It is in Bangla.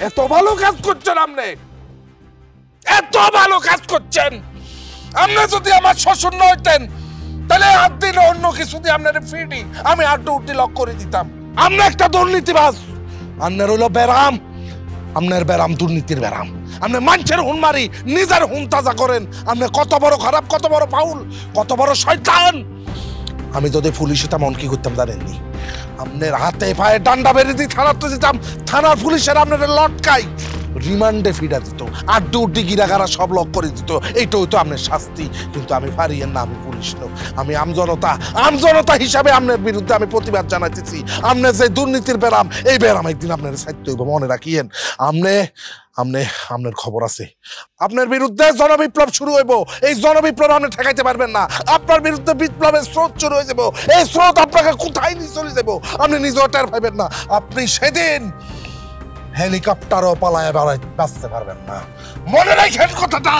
এত ভালো কাজ করছেন আপনি, এত ভালো কাজ করছেন। আপনি যদি আমার শ্বশুর না হইতেন তাহলে হাত দিলে অন্য কিছু দিয়ে আপনার ফিডি আমি আড্ডু উঠি লক করে দিতাম। আপনি একটা দুর্নীতিবাজ, আপনার হইল ব্যারাম, আপনার ব্যারাম দুর্নীতির ব্যারাম। আপনি মানুষের হুন মারি নিজের হুন তাজা করেন। আপনি কত বড় খারাপ, কত বড় ফাউল, কত বড় শয়তান। আমি যদি পুলিশ হতাম কি করতাম জানেননি? আপনার হাতে পায়ে ডান্ডা বেরিয়ে দিয়ে থানাতে দিতাম, থানার পুলিশের আপনার লটকাই রিমান্ডে ফিরা দিত, আড্ডু উড্ডি গিরাগারা সব লক করে দিত। এইটাই তো আপনার শাস্তি। কিন্তু আমি পারিয়েন না, আমি পুলিশ নই, আমি আমজনতা হিসাবে আপনার বিরুদ্ধে আমি প্রতিবাদ জানাইতেছি। আপনার যে দুর্নীতির ব্যারাম, এই ব্যারাম একদিন আপনার সাইড হইব, মনে রাখিয়েন। আপনার খবর আছে, আপনার বিরুদ্ধে জনবিপ্লব শুরু হইব। এই জনবিপ্লব আপনি ঠেকাইতে পারবেন না। আপনার বিরুদ্ধে বিপ্লবের স্রোত শুরু হয়ে যাব। এই স্রোত আপনাকে কোথায় নিয়ে চলে যাব আপনি নিজেও টের পাইবেন না। আপনি সেদিন হেলিকপ্টারও পালায় বাঁচতে পারবেন না, মনে রাখেন কথাটা।